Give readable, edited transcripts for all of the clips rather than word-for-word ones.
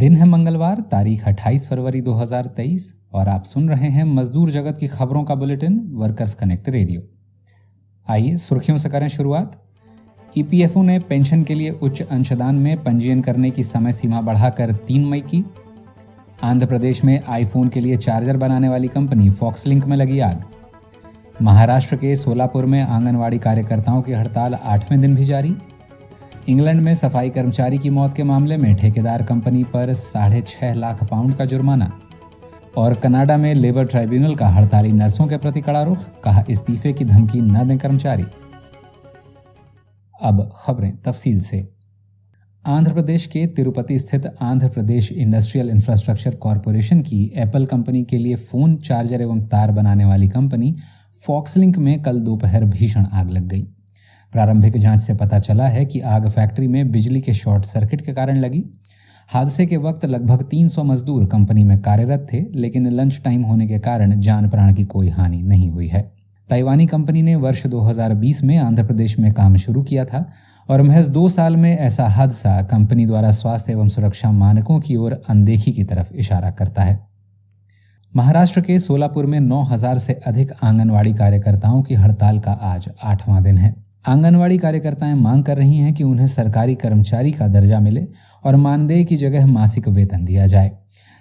दिन है मंगलवार, तारीख 28 फरवरी 2023 और आप सुन रहे हैं मजदूर जगत की खबरों का बुलेटिन वर्कर्स कनेक्ट रेडियो। आइए सुर्खियों से करें शुरुआत। ईपीएफओ ने पेंशन के लिए उच्च अंशदान में पंजीयन करने की समय सीमा बढ़ाकर 3 मई की। आंध्र प्रदेश में आईफोन के लिए चार्जर बनाने वाली कंपनी फॉक्सलिंक में लगी आग। महाराष्ट्र के सोलापुर में आंगनवाड़ी कार्यकर्ताओं की हड़ताल 8वें दिन भी जारी। इंग्लैंड में सफाई कर्मचारी की मौत के मामले में ठेकेदार कंपनी पर 6.5 लाख पाउंड का जुर्माना। और कनाडा में लेबर ट्राइब्यूनल का हड़ताली नर्सों के प्रति कड़ा रुख, कहा इस्तीफे की धमकी न दें कर्मचारी। अब खबरें तफसील से। आंध्र प्रदेश के तिरुपति स्थित Andhra Pradesh industrial infrastructure corporation की एप्पल कंपनी के लिए फोन चार्जर एवं तार बनाने वाली कंपनी फॉक्सलिंक में कल दोपहर भीषण आग लग गई। प्रारंभिक जांच से पता चला है कि आग फैक्ट्री में बिजली के शॉर्ट सर्किट के कारण लगी। हादसे के वक्त लगभग 300 मजदूर कंपनी में कार्यरत थे, लेकिन लंच टाइम होने के कारण जान प्राण की कोई हानि नहीं हुई है। ताइवानी कंपनी ने वर्ष 2020 में आंध्र प्रदेश में काम शुरू किया था और महज 2 साल में ऐसा हादसा कंपनी द्वारा स्वास्थ्य एवं सुरक्षा मानकों की ओर अनदेखी की तरफ इशारा करता है। महाराष्ट्र के सोलापुर में 9,000 से अधिक आंगनवाड़ी कार्यकर्ताओं की हड़ताल का आज 8वां दिन है। आंगनवाड़ी कार्यकर्ताएं मांग कर रही हैं कि उन्हें सरकारी कर्मचारी का दर्जा मिले और मानदेय की जगह मासिक वेतन दिया जाए।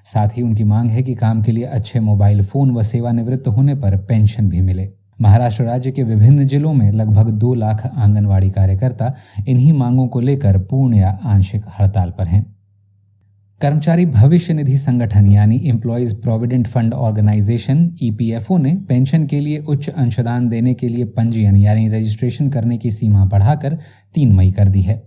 साथ ही उनकी मांग है कि काम के लिए अच्छे मोबाइल फोन व सेवानिवृत्त होने पर पेंशन भी मिले। महाराष्ट्र राज्य के विभिन्न जिलों में लगभग 2 लाख आंगनवाड़ी कार्यकर्ता इन्हीं मांगों को लेकर पूर्ण या आंशिक हड़ताल पर हैं। कर्मचारी भविष्य निधि संगठन यानी employees provident fund organisation EPFO ने पेंशन के लिए उच्च अंशदान देने के लिए पंजीयन यानी रजिस्ट्रेशन करने की सीमा बढ़ाकर 3 मई कर दी है।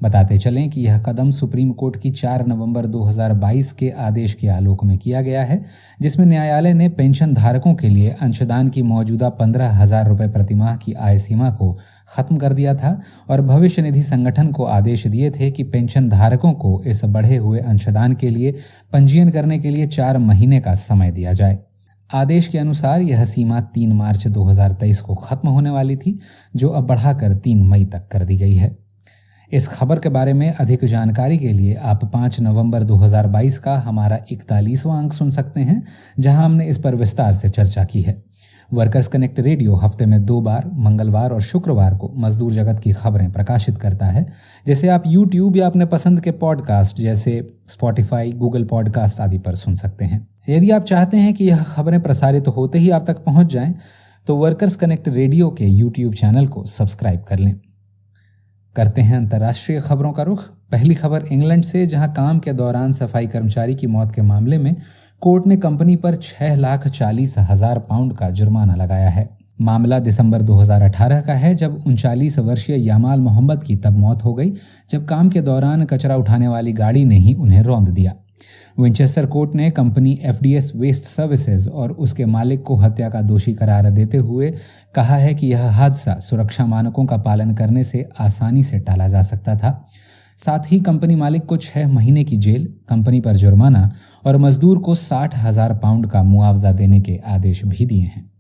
बताते चलें कि यह कदम सुप्रीम कोर्ट की 4 नवंबर 2022 के आदेश के आलोक में किया गया है, जिसमें न्यायालय ने पेंशन धारकों के लिए अंशदान की मौजूदा 15,000 रुपये प्रतिमाह की आय सीमा को खत्म कर दिया था और भविष्य निधि संगठन को आदेश दिए थे कि पेंशन धारकों को इस बढ़े हुए अंशदान के लिए पंजीयन करने के लिए 4 महीने का समय दिया जाए। आदेश के अनुसार यह सीमा 3 मार्च 2023 को खत्म होने वाली थी, जो अब बढ़ाकर 3 मई तक कर दी गई है। इस खबर के बारे में अधिक जानकारी के लिए आप 5 नवंबर 2022 का हमारा 41वां अंक सुन सकते हैं, जहां हमने इस पर विस्तार से चर्चा की है। वर्कर्स कनेक्ट रेडियो हफ्ते में 2 बार मंगलवार और शुक्रवार को मजदूर जगत की खबरें प्रकाशित करता है, जिसे आप यूट्यूब या अपने पसंद के पॉडकास्ट जैसे स्पॉटिफाई, गूगल पॉडकास्ट आदि पर सुन सकते हैं। यदि आप चाहते हैं कि यह खबरें प्रसारित होते ही आप तक पहुंच जाएं, तो वर्कर्स कनेक्ट रेडियो के यूट्यूब चैनल को सब्सक्राइब कर लें। करते हैं अंतर्राष्ट्रीय खबरों का रुख। पहली खबर इंग्लैंड से, जहां काम के दौरान सफाई कर्मचारी की मौत के मामले में कोर्ट ने कंपनी पर 6,40,000 पाउंड का जुर्माना लगाया है। मामला दिसंबर 2018 का है, जब 39 वर्षीय यामाल मोहम्मद की तब मौत हो गई जब काम के दौरान कचरा उठाने वाली गाड़ी ने ही उन्हें रौंद दिया। विंचेस्टर कोर्ट ने कंपनी एफडीएस वेस्ट सर्विसेज और उसके मालिक को हत्या का दोषी करार देते हुए कहा है कि यह हादसा सुरक्षा मानकों का पालन करने से आसानी से टाला जा सकता था। साथ ही कंपनी मालिक को 6 महीने की जेल, कंपनी पर जुर्माना और मजदूर को 60,000 पाउंड का मुआवजा देने के आदेश भी दिए हैं।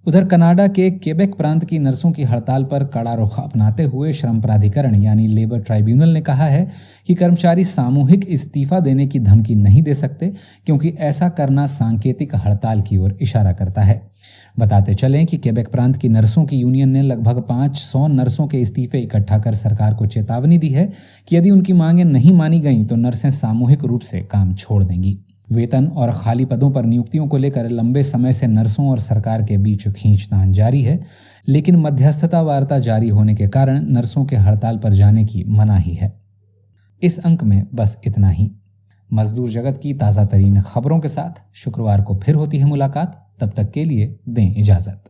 उधर कनाडा के केबेक प्रांत की नर्सों की हड़ताल पर कड़ा रुख अपनाते हुए श्रम प्राधिकरण यानी लेबर ट्राइब्यूनल ने कहा है कि कर्मचारी सामूहिक इस्तीफा देने की धमकी नहीं दे सकते, क्योंकि ऐसा करना सांकेतिक हड़ताल की ओर इशारा करता है। बताते चलें कि केबेक प्रांत की नर्सों की यूनियन ने लगभग 500 नर्सों के इस्तीफे इकट्ठा कर सरकार को चेतावनी दी है कि यदि उनकी मांगें नहीं मानी गईं तो नर्सें सामूहिक रूप से काम छोड़ देंगी। वेतन और खाली पदों पर नियुक्तियों को लेकर लंबे समय से नर्सों और सरकार के बीच खींचतान जारी है, लेकिन मध्यस्थता वार्ता जारी होने के कारण नर्सों के हड़ताल पर जाने की मनाही है। इस अंक में बस इतना ही। मजदूर जगत की ताज़ा तरीन खबरों के साथ शुक्रवार को फिर होती है मुलाकात। तब तक के लिए दें इजाजत।